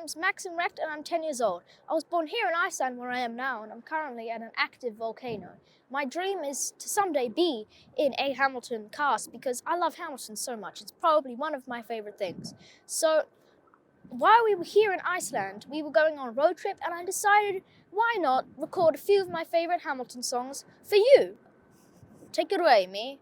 name's Maxim Recht and I'm 10 years old. I was born here in Iceland where I am now, and I'm currently at an active volcano. My dream is to someday be in a Hamilton cast because I love Hamilton so much. It's probably one of my favorite things. So while we were here in Iceland, we were going on a road trip, and I decided, why not record a few of my favorite Hamilton songs for you? Take it away, me.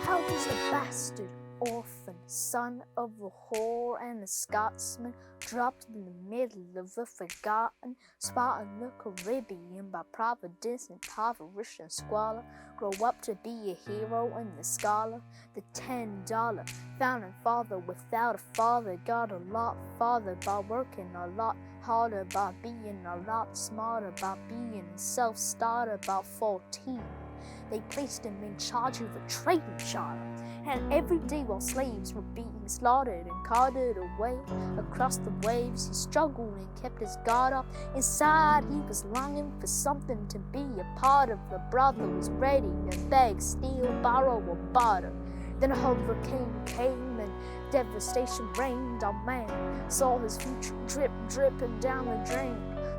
How does the bastard orphan, son of a whore and a Scotsman, dropped in the middle of a forgotten spot in the Caribbean by providence, impoverished and squalor, grow up to be a hero in the scholar? The $10 founding father without a father got a lot farther by working a lot harder, by being a lot smarter, by being a self-starter. About 14, they placed him in charge of a trading charter, and every day while slaves were being slaughtered and carted away across the waves, he struggled and kept his guard up. Inside he was longing for something to be a part of. The brother was ready to beg, steal, borrow, or barter. Then a hurricane came and devastation reigned. Our man saw his future dripping down the drain,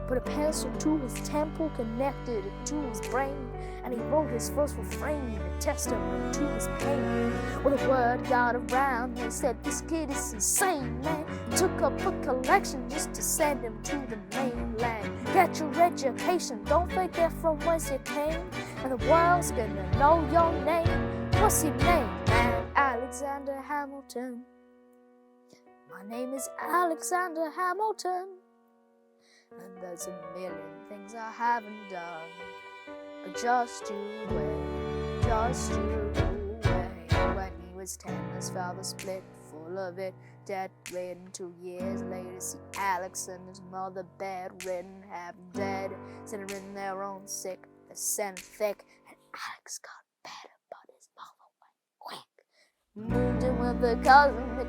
put a pencil to his temple, connected it to his brain, and he wrote his first refrain, a testament to his pain. Well, the word got around, they said, this kid is insane, man. Took up a collection just to send him to the mainland. Get your education, don't forget from whence you came, and the world's gonna know your name. What's your name, man? Alexander Hamilton. My name is Alexander Hamilton, and there's a million things I haven't done, but just you wait, just you wait. When he was 10, his father split, full of it, debt-ridden. 2 years later, see Alex and his mother bedridden, half dead, sitting in their own sick, the scent thick, and Alex got better, but his mother went quick. Moved in with the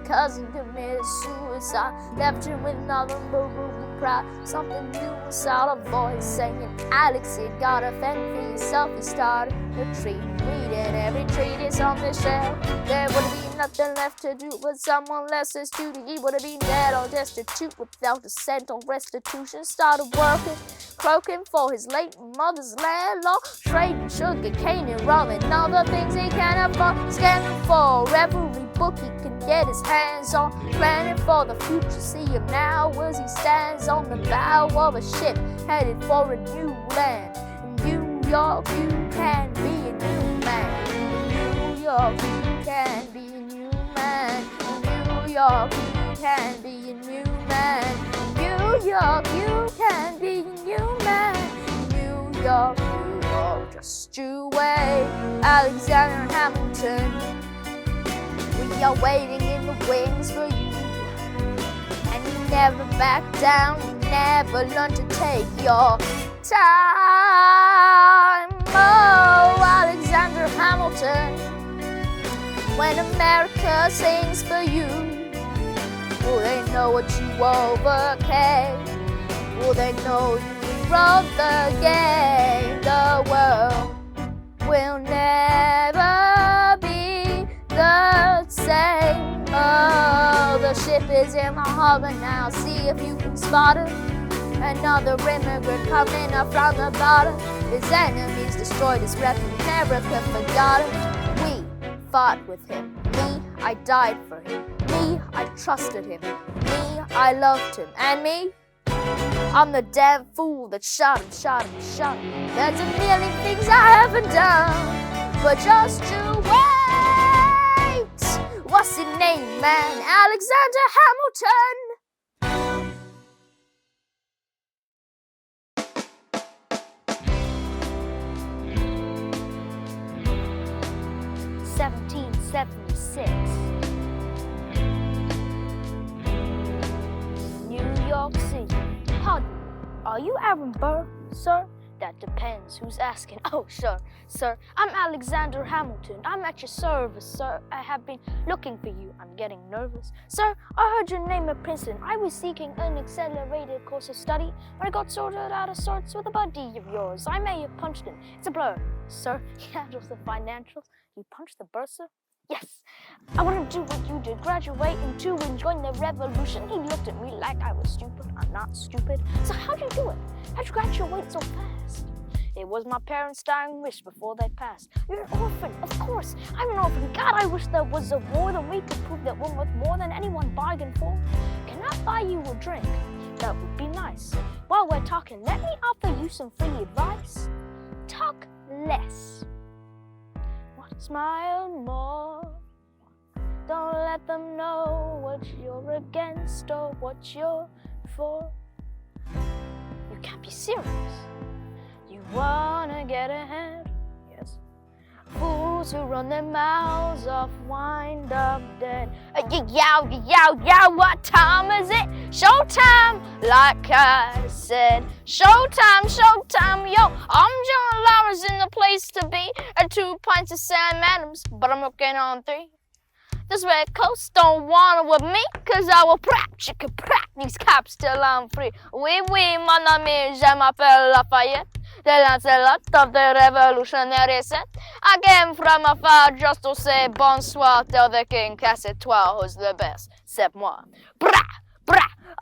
cousin committed suicide, left him with nothing but room pride. Something new inside a voice saying, Alex, you gotta fend for yourself. He started retreating, reading every treatise on the shelf. There would be nothing left to do but someone less astute. He would have been dead or destitute without a cent on restitution. Started working, croaking for his late mother's landlord, trading sugar cane and rum and other things he can't afford. Scanning for every book he can get his hands on, planning for the future. See him now as he stands on the bow of a ship headed for a new land. In New York, you can be a new man. In New York, you can be a new man. In New York, you can be a new man. In New York, you can be a new man. In New York, just you wait. Alexander Hamilton, we are waiting in the wings for you, and you never back down, you never learn to take your time. Oh, Alexander Hamilton, when America sings for you, will they know what you overcame? Will they know you wrote the game? The world will never be the same. Oh, the ship is in the harbor now. See if you can spot it. Another immigrant coming up from the bottom. His enemies destroyed his rep. America forgot him. We fought with him. Me, I died for him. Me, I trusted him. Me, I loved him. And me, I'm the damn fool that shot him. There's a million things I haven't done, but just you wait. What's your name, man? Alexander Hamilton. New York City. Pardon, are you Aaron Burr, sir? That depends. Who's asking? Oh, sure, sir. I'm Alexander Hamilton. I'm at your service, sir. I have been looking for you. I'm getting nervous. Sir, I heard your name at Princeton. I was seeking an accelerated course of study, but I got sorted out of sorts with a buddy of yours. I may have punched him. It's a blur. Sir, he handles the financials. You punched the bursar? Yes, I want to do what you did, graduate and to join the revolution. He looked at me like I was stupid. I'm not stupid. So how'd you do it? How'd you graduate so fast? It was my parents' dying wish before they passed. You're an orphan, of course. I'm an orphan. God, I wish there was a war, then we could prove that we're worth more than anyone bargained for. Can I buy you a drink? That would be nice. While we're talking, let me offer you some free advice. Talk less. Smile more. Don't let them know what you're against or what you're for. You can't be serious. You wanna get ahead. Yes. Fools who run their mouths off wind up dead. Yow, what time is it? Showtime, like I said. Showtime, yo. I'm John Lawrence in the place to be. At 2 pints of Sam Adams, but I'm working on 3. This red coast don't wanna with me, cause I will chicka these cops till I'm free. Oui, mon ami, je m'appelle Lafayette. The Lancelot of the revolutionary set. I came from afar just to say bonsoir, tell the king, casse-toi, who's the best, c'est moi. Brah!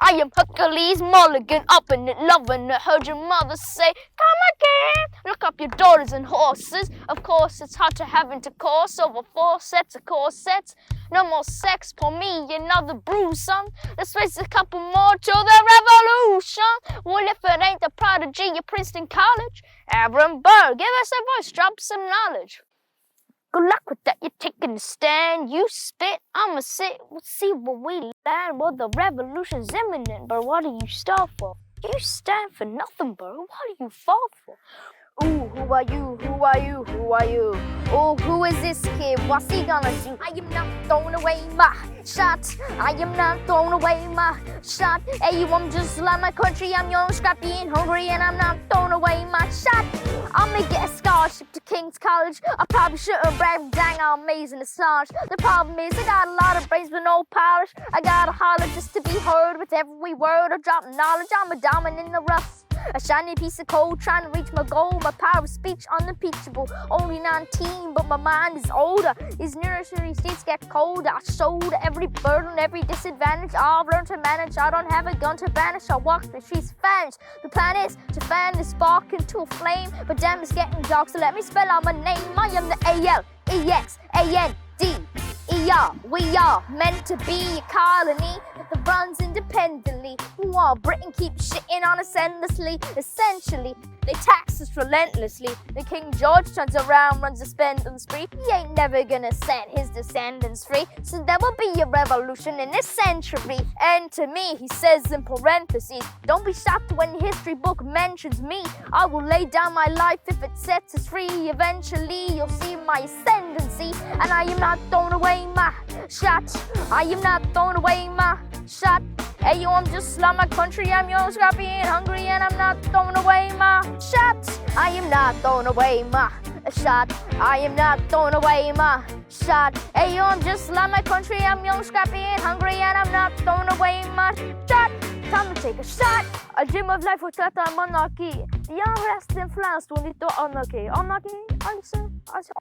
I am Hercules Mulligan, up in it, loving it. Heard your mother say, come again. Look up your daughters and horses. Of course, it's hard to have intercourse over 4 sets of corsets. No more sex for me, another bruise, son. Let's raise a couple more to the revolution. Well, if it ain't the prodigy of Princeton College, Aaron Burr, give us a voice, drop some knowledge. Good luck with that, you're taking a stand. You spit, I'ma sit, we'll see where we land. Well, the revolution's imminent, but what do you start for? You stand for nothing, bro. What do you fall for? Ooh, who are you? Who are you? Who are you? Oh, who is this kid? What's he gonna do? I am not throwing away my shot. I am not throwing away my shot. Hey, I'm just like my country. I'm young, scrappy, and hungry, and I'm not throwing away my shot. I'm gonna get a scholarship to King's College. I probably shouldn't brag, dang, I'm amazing as such. The problem is I got a lot of brains but no polish. I gotta holler just to be heard with every word. I drop knowledge. I'm a diamond in the rough. A shiny piece of coal trying to reach my goal. My power of speech unimpeachable. Only 19, but my mind is older. These nursery seats get colder. I showed every burden, every disadvantage. I've learned to manage. I don't have a gun to banish. I walk the streets famished. The plan is to fan the spark into a flame. But damn, it's getting dark, so let me spell out my name. I am the ALEXANDER. We are meant to be a colony that runs independently, while Britain keeps shitting on us endlessly. Essentially, they tax us relentlessly. The King George turns around, runs a spending spree. He ain't never gonna set his descendants free. So there will be a revolution in this century. And to me, he says in parentheses, don't be shocked when the history book mentions me. I will lay down my life if it sets us free. Eventually, you'll see my ascendancy. And I am not throwing away my shot. I am not throwing away my shot. Hey, yo, I'm just like my country. I'm young, scrappy, and hungry, and I'm not throwing away my shot. I am not throwing away my shot. I am not throwing away my shot. Hey, yo, I'm just like my country. I'm young, scrappy, and hungry, and I'm not throwing away my shot. Time to take a shot. I dream of life without a monarchy. The unrest in France don't need to anarchy. Anarchy?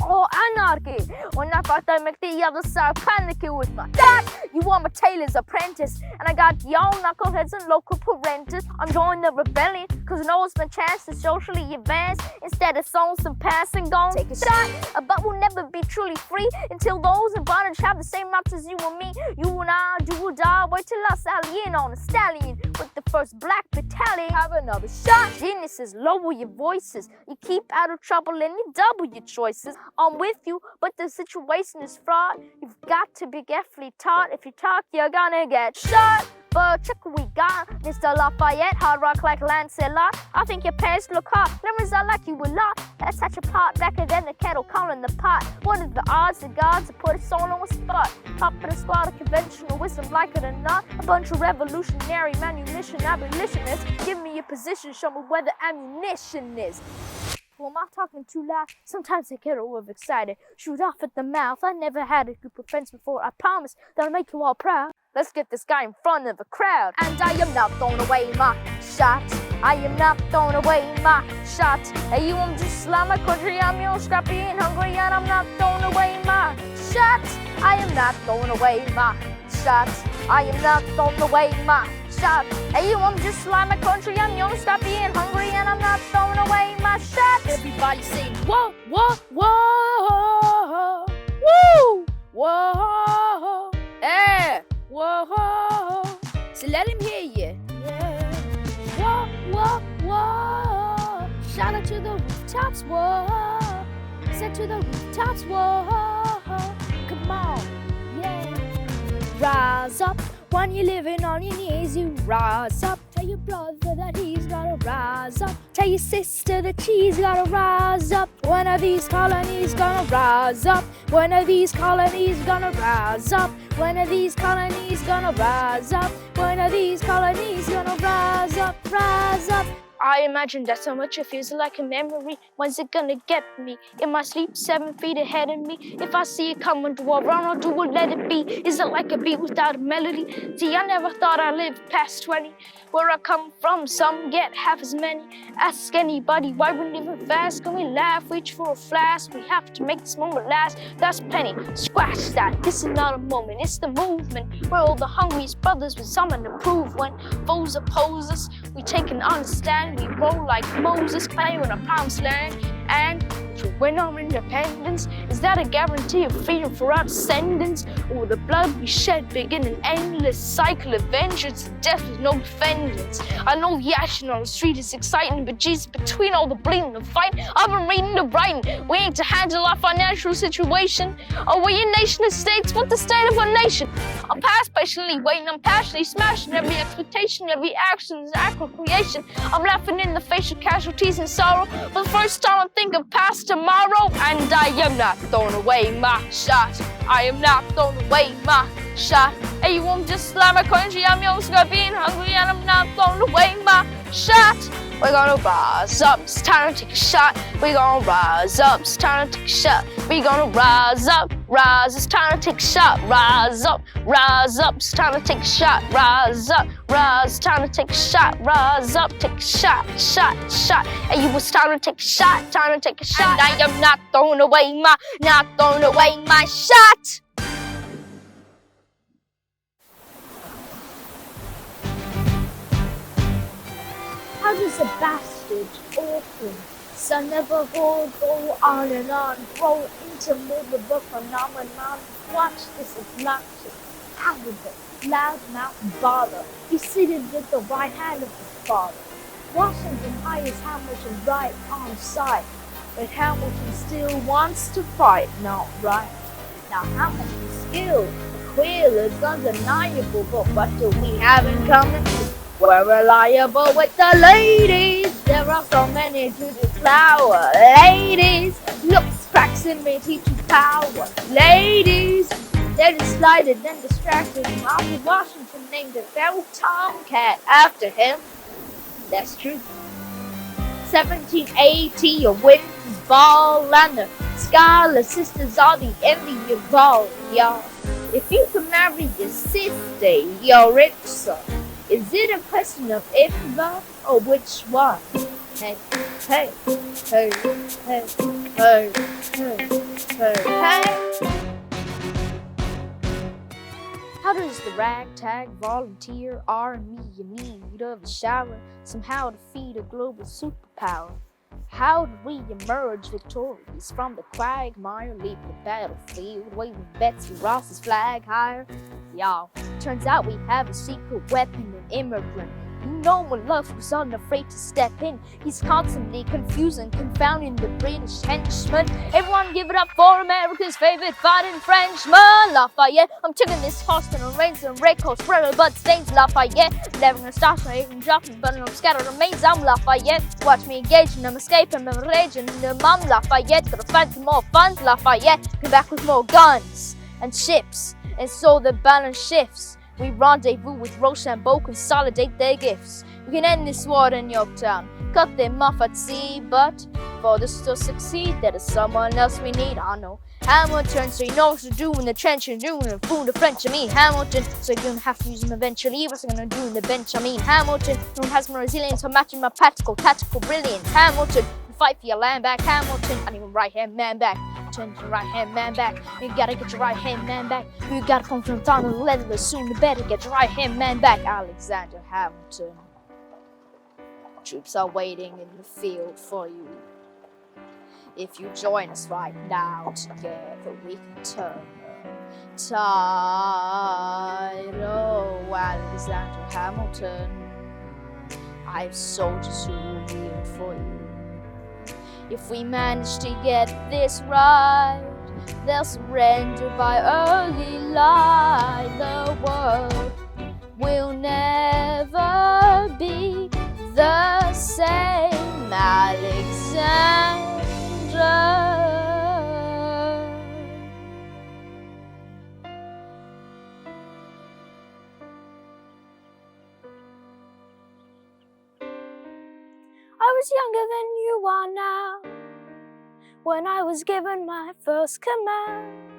Oh, anarchy. When I thought I make the other side panicky with my dad. You are my tailor's apprentice. And I got young knuckleheads and local parentis. I'm joining the rebellion, cause no one's my chance to socially advance. Instead of songs and passing on. Take a shot. But we'll never be truly free until those in bondage have the same rights as you and me. You and I, do or die. Wait till I sally in on a stallion with the first black battalion. Have another shot. Geniuses, lower your voices. You keep out of trouble and you double your choices. I'm with you, but the situation is fraught. You've got to be carefully taught. If you talk, you're gonna get shot. But check what we got, Mr. Lafayette, hard rock like Lancelot. I think your pants look hot, lemons I like you a lot. That's such a pot, better than the kettle calling the pot. What are the odds the gods to put us all on a spot? Top of the squad of conventional wisdom, like it or not. A bunch of revolutionary manumission abolitionists. Give me your position, show me where the ammunition is. Well, am I talking too loud? Sometimes I get overexcited. Shoot off at the mouth. I never had a group of friends before. I promise that I'll make you all proud. Let's get this guy in front of a crowd. And I am not throwing away my shot. I am not throwing away my shot. Hey, you, I'm just like my country. I'm young, scrappy, and hungry, and I'm not throwing away my shot. shots. I am not throwing away my shots. I am not throwing away my shots. Hey, you, I'm just like my country. I'm young, stop being hungry, and I'm not throwing away my shots. Everybody sing, whoa, whoa, whoa, woo, whoa, yeah, whoa. So let him hear you. Yeah. Whoa, whoa, whoa. Shout out to the rooftops, whoa. Set to the rooftops, whoa. Come on, yeah. Rise up when you're living on your knees, you rise up. Tell your brother that he's gotta rise up. Tell your sister that she's gotta rise up. When are these colonies gonna rise up? When are these colonies gonna rise up? When are these colonies gonna rise up? When are these colonies gonna rise up? Rise up. I imagine that so much it feels like a memory. When's it gonna get me? In my sleep, 7 feet ahead of me. If I see it coming, do I run or do I let it be? Is it like a beat without a melody? See, I never thought I'd live past 20. Where I come from, some get half as many. Ask anybody why we're living fast. Can we laugh, reach for a flask? We have to make this moment last. That's plenty, scratch that. This is not a moment, it's the movement. We're all the hungriest brothers with something to prove. When foes oppose us, we take an honest stand. We roll like Moses, claiming a promised land. And to win our independence, is that a guarantee of freedom for our descendants? Or the blood we shed begin an endless cycle of vengeance and death with no defendants? I know the action on the street is exciting, but Jesus, between all the bleeding and fight, I've been reading the writing. We need to handle our financial situation. Are we a nation of states? What's the state of our nation? I'm past patiently waiting, I'm passionately smashing every expectation, every action is act of creation. I'm laughing in the face of casualties and sorrow. For the first time, I'm thinking past tomorrow, and I am not throwing away my shot. I am not throwing away my shot. Hey, you won't just like my country. I'm young, so being hungry, and I'm not throwing away my shot. We're gonna rise up, it's time to take a shot. We're gonna rise up, it's time to take a shot. We're gonna rise up, rise, it's time to take a shot. Rise up, it's time to take a shot. Rise up, it's time to take a shot. Rise up, take a shot, shot. And you was time to take a shot, time to take a shot. And I am not throwing away my shot. How does a bastard, orphan, son of a whore go on and on, grow into more of a phenomenon? Watch this obnoxious, arrogant, loud-mouthed bother. He's seated with the right hand of his father. Washington hires Hamilton right on site, but Hamilton still wants to fight, not right. Now Hamilton's skill, the quill is undeniable, but what do we have in common? We're reliable with the ladies. There are so many to deflower. Ladies, looks, proximity to power. Ladies, they're slighted and distracted. Martha Washington named a feral tomcat after him. That's true. 1780, a wind's ball, and the Scarlet Sisters are the envy of all, y'all. If you can marry your sister, you're rich, son. Is it a question of if the or which one? Hey, hey, hey, hey, hey, hey, hey. How does the ragtag volunteer army in need of a shower somehow defeat a global superpower? How do we emerge victorious from the quagmire, leave the battlefield, waving Betsy Ross's flag higher? Y'all, turns out we have a secret weapon, an immigrant. You know when love was unafraid to step in. He's constantly confusing, confounding the British henchmen. Everyone give it up for America's favorite fighting Frenchman, Lafayette. I'm taking this Austin and rains and red coat, spreading blood stains, Lafayette. Never gonna stop me from dropping, but I'm scattered remains, I'm Lafayette. Watch me engaging, I'm escaping, I'm raging, I'm Lafayette. Gotta find some more funds, Lafayette. Come back with more guns and ships, and so the balance shifts. We rendezvous with Rochambeau, consolidate their gifts. We can end this war in Yorktown, cut them off at sea, but for this to succeed, there is someone else we need. I know Hamilton, so he knows what to do in the trench and doing and fool the French. I mean Hamilton, so you're gonna have to use him eventually. What's he gonna do in the bench? I mean Hamilton, who has my resilience for matching my practical, tactical brilliance. Hamilton, fight for your land back. Hamilton, I need my right hand man back. Hamilton, your right-hand man back. You gotta get your right-hand man back. You gotta come from the town of the leather, soon you better get your right-hand man back. Alexander Hamilton. Troops are waiting in the field for you. If you join us right now, together we can turn the tide. Oh, Alexander Hamilton, I have soldiers who will yield for you. If we manage to get this right, they'll surrender by early light. The world will never be the same, Alexander. I was younger than you are now. When I was given my first command,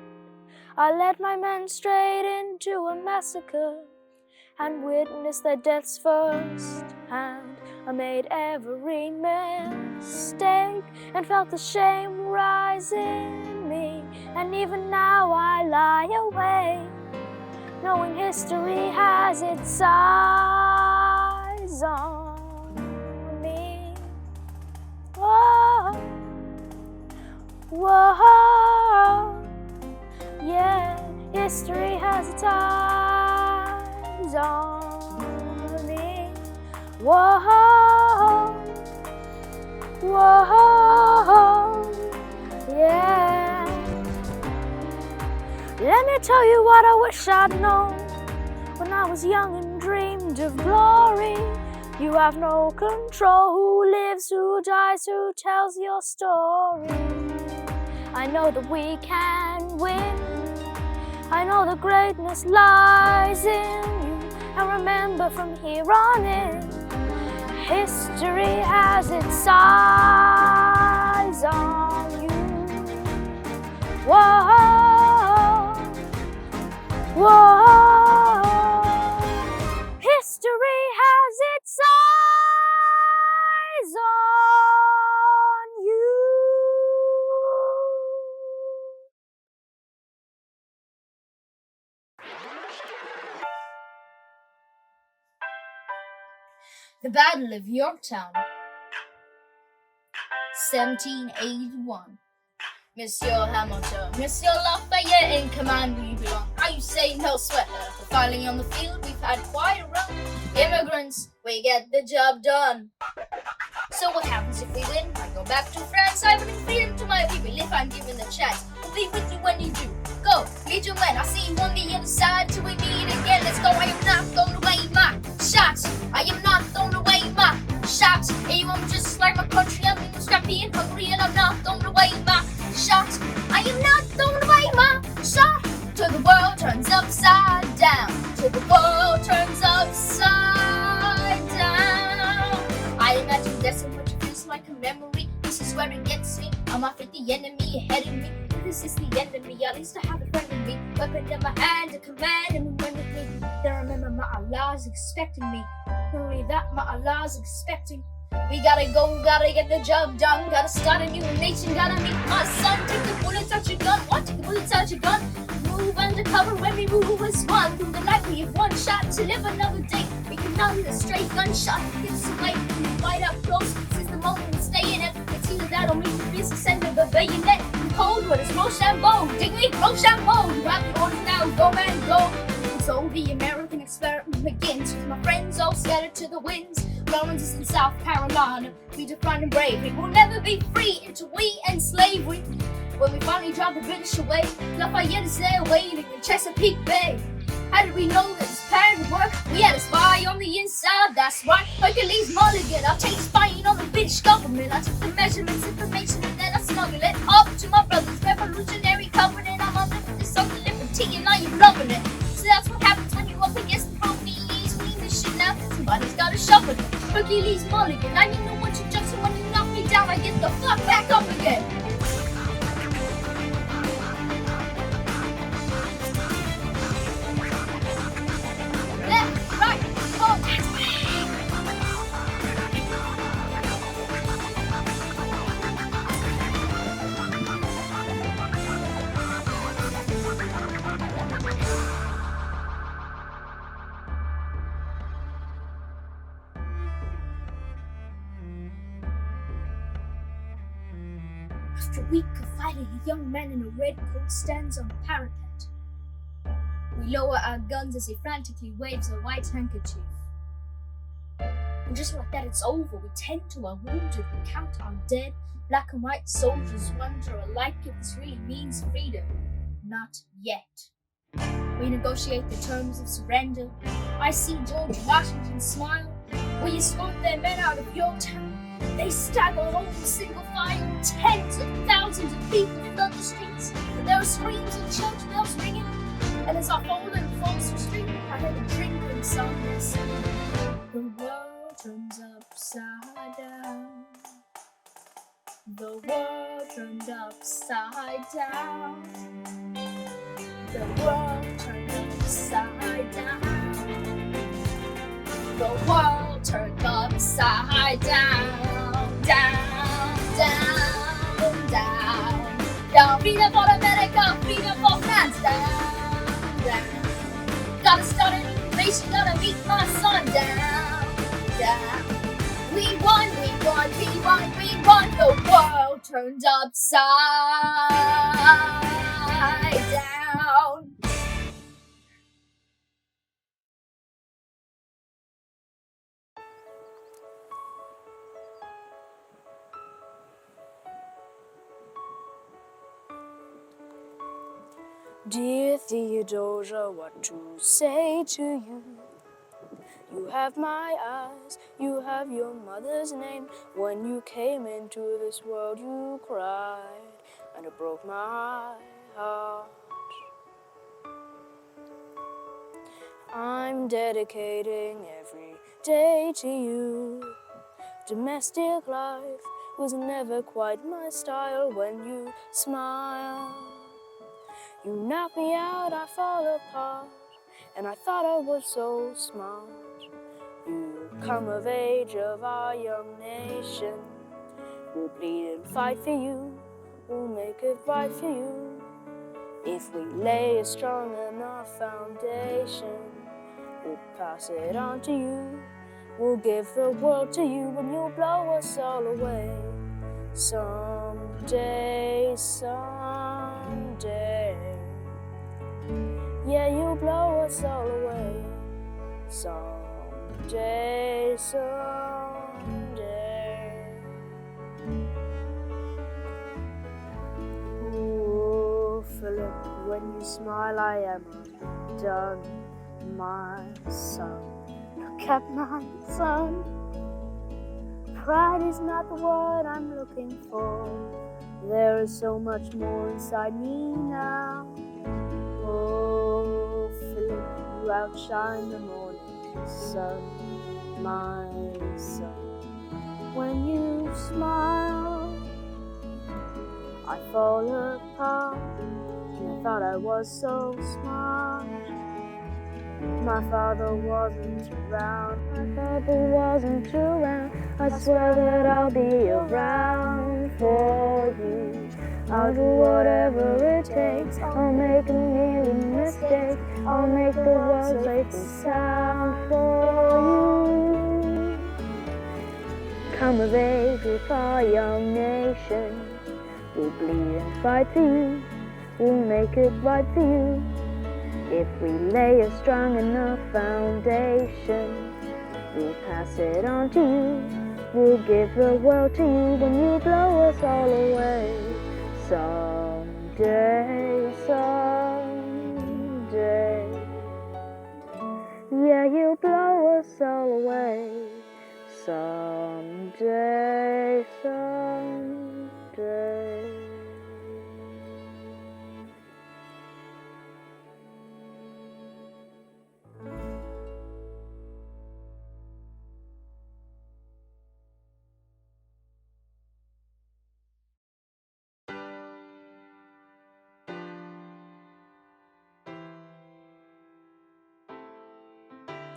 I led my men straight into a massacre and witnessed their deaths firsthand. I made every mistake and felt the shame rise in me, and even now I lie awake, knowing history has its eyes on me. Whoa, whoa, yeah, history has its eyes on me. Whoa, whoa, yeah. Let me tell you what I wish I'd known when I was young and dreamed of glory. You have no control. Who lives, who dies, who tells your story? I know that we can win. I know the greatness lies in you. And remember, from here on in, history has its eyes on you. Whoa, whoa, history has its eyes on you. The Battle of Yorktown, 1781. Monsieur Hamilton, Monsieur Lafayette in command we belong. How you say no sweat? We're fighting on the field, we've had quite a run. Immigrants, we get the job done. So what happens if we win? I go back to France, I bring freedom to my people if I'm given the chance. We'll be with you when you do. Go, lead your men, I'll see you on the other side till we meet again. Let's go, I am not throwing away my shots. I am not throwing away my shots. Hey, I'm just like my country, I'm scrappy and hungry, and I'm not throwing away my shots. I am not throwing away my shot. Till the world turns upside down. Till the world turns upside down. I imagine there's so much of this like a memory. This is where it gets me. I'm off at the enemy ahead of me. If this is the enemy, at least I have a friend in me. Weapon in my hand, a command and a friend with me. Then remember my Allah's expecting me. Not only that, my Allah's expecting. We gotta go, gotta get the job done. Gotta start a new nation, gotta meet my son. Take the bullets out your gun, what? Take the bullets out your gun. Move undercover when we move as one. Through the night we have one shot to live another day. We cannot hit a straight gunshot. It's too late, we fight up close. Since the moment we stay in it, it's either that or meet the business end of the bayonet. The cold word is Rochambeau. Dig me, Rochambeau. You have the orders now, go man, go. And so the American experiment begins. With my friends all scattered to the winds. Lawrence is in South Carolina. We define and brave. We will never be free until we end slavery. When we finally drive the British away, Lafayette is there waiting in Chesapeake Bay. How did we know that this plan would work? We had a spy on the inside, that's right. Hercules Mulligan, I'll take spying on the British government. I took the measurements, information, and then I smuggled it up to my brother's revolutionary covenant. I'm on this on the liberty and I am loving it. So that's what happens when you're up against the Hercules. We need this shit now, somebody's gotta shuffle it. Hercules Mulligan, I need no one to jump, so when you knock me down, I get the fuck back up again. After a week of fighting, a young man in a red coat stands on a parapet. We lower our guns as he frantically waves a white handkerchief. And just like that, it's over. We tend to our wounded, we count our dead. Black and white soldiers wonder alike if this really means freedom. Not yet. We negotiate the terms of surrender. I see George Washington smile. We escort their men out of Yorktown. They stagger home single file. Tens of thousands of people flood the streets. There are screams and church bells ringing. And as our fallen falls retreat, I hear the drinking song they sing. The world turns upside down. The world turned upside down. The world turned upside down. The world turned upside down. Down, down, down. Down, freedom for America, freedom for France. Down, down. Gotta start a new nation, gotta meet my son. Down, down. We won, we won, we won, we won. The world turned upside down. Dear Theodosia, what to say to you? You have my eyes, you have your mother's name. When you came into this world, you cried, and it broke my heart. I'm dedicating every day to you. Domestic life was never quite my style. When you smile, you knock me out, I fall apart, and I thought I was so smart. You come of age of our young nation. We'll bleed and fight for you. We'll make it right for you. If we lay a strong enough foundation, we'll pass it on to you. We'll give the world to you, and you'll blow us all away. Someday, someday. Yeah, you'll blow us all away. Someday, someday. Ooh, Philip, when you smile, I am undone, my son. Look at my son. Pride is not the word I'm looking for. There is so much more inside me now. Oh, Philip, you outshine the morning sun, my son. When you smile, I fall apart, and I thought I was so smart. My father wasn't around, I swear that I'll be around for you. I'll do whatever it takes. I'll make a million mistakes. I'll make the world safe and sound for you. Come of age with our young nation. We'll bleed and fight for you. We'll make it right for you. If we lay a strong enough foundation, we'll pass it on to you. We'll give the world to you when you blow us all away. Someday, someday. Yeah, you blow us all away. Someday, someday.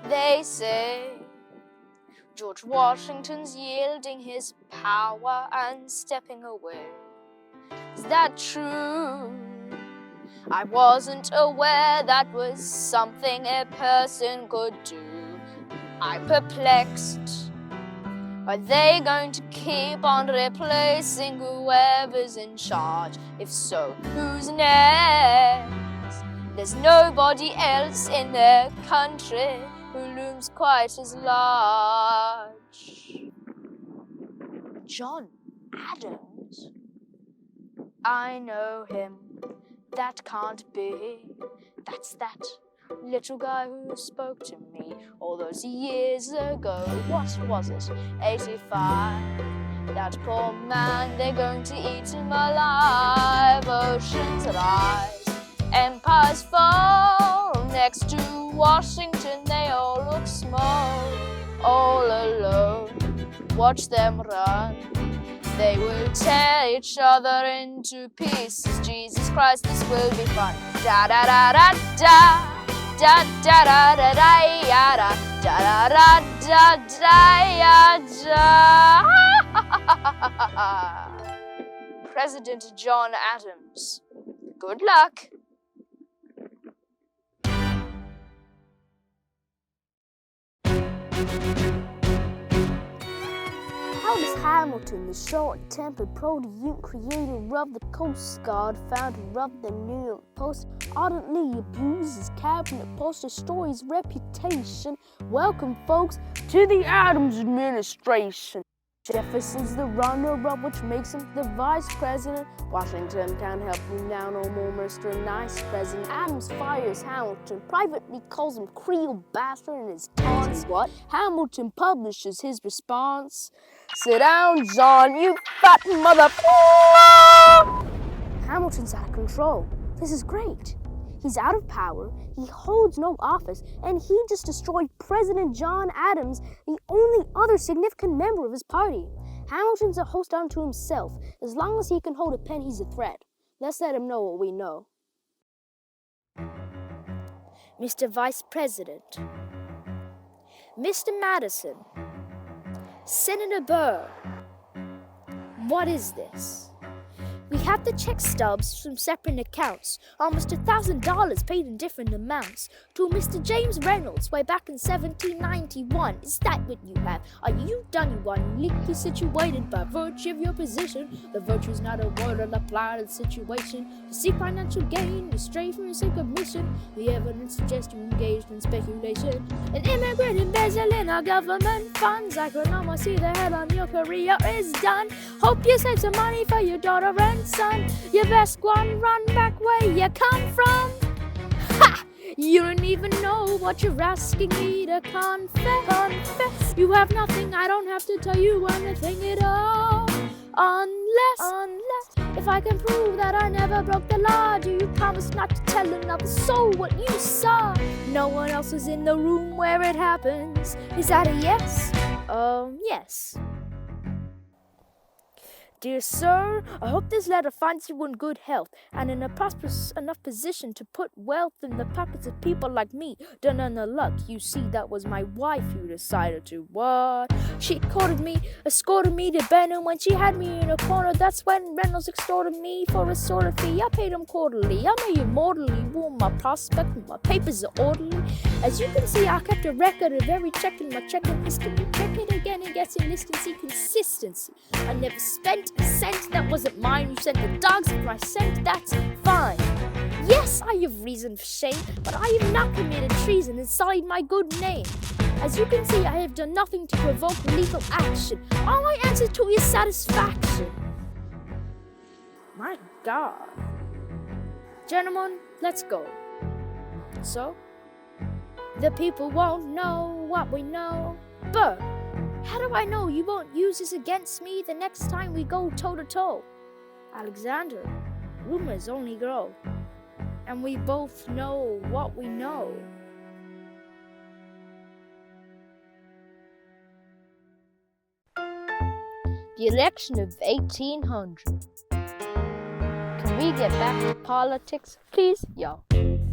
They say George Washington's yielding his power and stepping away. Is that true? I wasn't aware that was something a person could do. I'm perplexed. Are they going to keep on replacing whoever's in charge? If so, who's next? There's nobody else in their country who looms quite as large. John Adams? I know him. That can't be. That's that little guy who spoke to me all those years ago. What was it? 85. That poor man, they're going to eat him alive. Oceans rise, empires fall. Next to Washington, they all look small. All alone, watch them run. They will tear each other into pieces. Jesus Christ, this will be fun. Da da da da da. Da da da da da ya da da da da da ya da. President John Adams. Good luck. How does Hamilton, the short-tempered protean creator of the Coast Guard, founder of the New York Post, ardently abuses his cabinet post, destroys his reputation? Welcome, folks, to the Adams administration. Jefferson's the runner-up, which makes him the vice president. Washington can't help you now, no more Mr. Nice President. Adams fires Hamilton, privately calls him Creole bastard in his taunts. What? Hamilton publishes his response. Sit down, John, you fat motherfucker! Hamilton's out of control. This is great. He's out of power, he holds no office, and he just destroyed President John Adams, the only other significant member of his party. Hamilton's a host unto himself. As long as he can hold a pen, he's a threat. Let's let him know what we know. Mr. Vice President, Mr. Madison, Senator Burr, what is this? We have the check stubs from separate accounts, almost $1,000 paid in different amounts, to Mr. James Reynolds way back in 1791. Is that what you have? Are you done? You are uniquely situated by virtue of your position. The virtue is not a word or apply to the situation. To seek financial gain, you stray from your sake of mission. The evidence suggests you engaged in speculation. An immigrant embezzling our government funds. I can almost see the head on your career is done. Hope you save some money for your daughter and son. You best go and run back where you come from. Ha! You don't even know what you're asking me to confess. You have nothing, I don't have to tell you anything at all. Unless, if I can prove that I never broke the law, do you promise not to tell another soul what you saw? No one else was in the room where it happens. Is that a yes? Yes. Dear sir, I hope this letter finds you in good health and in a prosperous enough position to put wealth in the pockets of people like me. Done on the luck, you see, that was my wife who decided to what? She escorted me to bed, and when she had me in a corner, that's when Reynolds extorted me for a sort of fee. I paid him quarterly. I may immortally warm my prospect, my papers are orderly. As you can see, I kept a record of every check in my checking history. Check it again and get consistency. I never spent a cent that wasn't mine. You sent the dogs for my scent, that's fine. Yes, I have reason for shame, but I have not committed treason and sullied my good name. As you can see, I have done nothing to provoke legal action. All I answer to is satisfaction. My God. Gentlemen, let's go. So, the people won't know what we know, but how do I know you won't use this against me the next time we go toe-to-toe? Alexander, rumors only grow, and we both know what we know. The election of 1800. Can we get back to politics, please, y'all?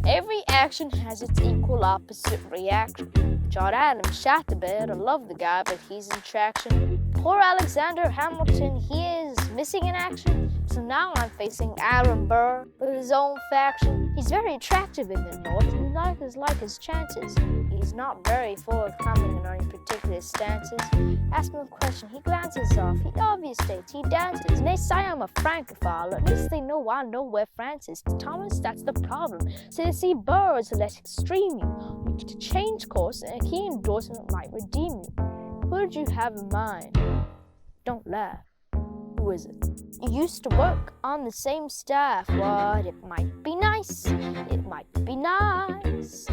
Every action has its equal opposite reaction. John Adams shot the bed. I love the guy, but he's in traction. Poor Alexander Hamilton, he is missing in action. So now I'm facing Aaron Burr with his own faction. He's very attractive in the north, and I like his chances. He he's not very forthcoming in any particular stances. Ask him a question, he glances off. He obviously states he dances. And they say I'm a francophile, at least they know I know where France is. Thomas, that's the problem. So they see BURR as less extreme you. You get to change course, and a key endorsement might redeem you. Who did you have in mind? Don't laugh. Who is it? You used to work on the same staff. What? It might be nice. It might be nice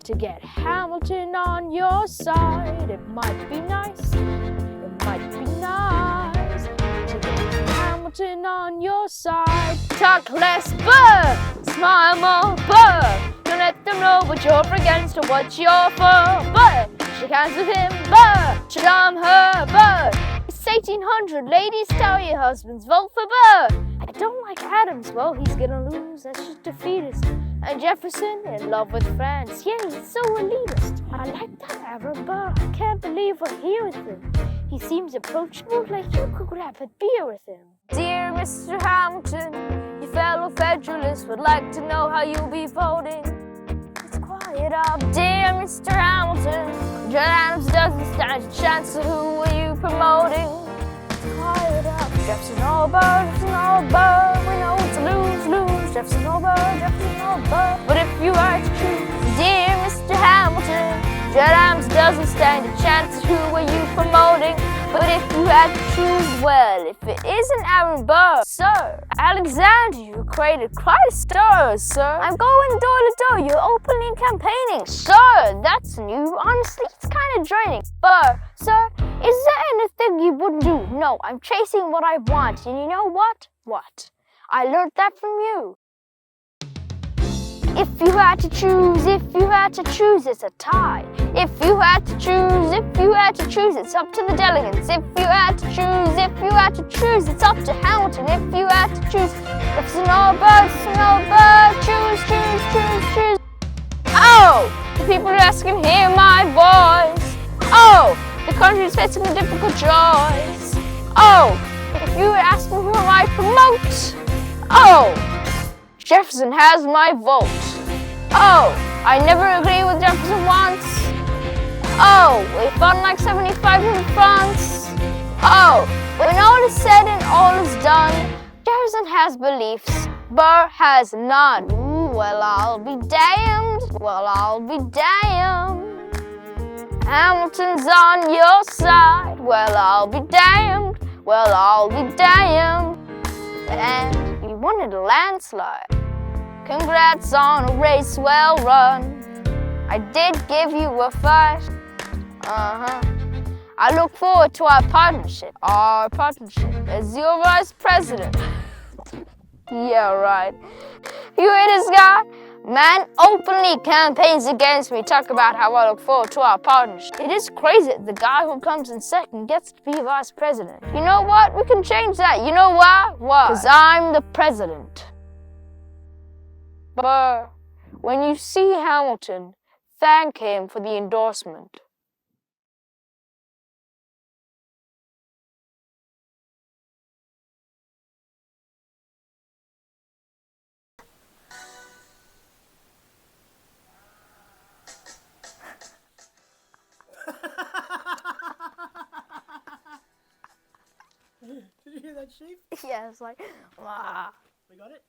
to get Hamilton on your side. It might be nice. It might be nice to get Hamilton on your side. Talk less, BURR. Smile more, BURR. Don't let them know what you're against or what you're for. BURR. Shake hands with him, BURR. Charm her, BURR. It's 1800, ladies, tell your husbands, vote for BURR. I don't like Adams, well, he's gonna lose, that's just defeatist. And Jefferson, in love with France, yeah, he's so elitist. I like that Arab BURR, I can't believe we're here with him. He seems approachable, like you could grab a beer with him. Dear Mr. Hamilton, your fellow Federalists would like to know how you'll be voting. It's quiet up, dear Mr. Hamilton. John Adams doesn't stand a chance, so who are you promoting? Quiet up, Jefferson or BURR, Jefferson or BURR. We know it's a lose-lose, Jefferson or BURR, Jefferson or BURR. But if you had to choose, dear Mr. Hamilton, John Adams doesn't stand a chance, so who are you promoting? But if you had to choose, well, if it isn't Aaron BURR, sir, Alexander, you created quite a stir, sir. I'm going door to door, you're openly campaigning, sir. That's new. Honestly, it's kind of draining. BURR, sir, is there anything you wouldn't do? No, I'm chasing what I want, and you know what? What? I learned that from you. If you had to choose, it's a tie. If you had to choose, it's up to the delegates. If you had to choose, it's up to Hamilton. If you had to choose, Jefferson or BURR, choose. Oh, the people are asking, hear my voice. Oh, the country's facing a difficult choice. Oh, if you were asking who I promote. Oh, Jefferson has my vote. Oh, I never agree with Jefferson once. Oh, we fought like 75 in France. Oh, when all is said and all is done, Jefferson has beliefs, BURR has none. Ooh, well, I'll be damned. Hamilton's on your side. Well, I'll be damned. And you wanted a landslide. Congrats on a race well run. I did give you a fight. I look forward to our partnership as your vice president. Yeah, right. You hear this guy? Man openly campaigns against me. Talk about how I look forward to our partnership. It is crazy that the guy who comes in second gets to be vice president. You know what? We can change that. You know why? Why? Because I'm the president. BURR, when you see Hamilton, thank him for the endorsement. Did you hear that sheep? Yeah, it's like, wow. We got it?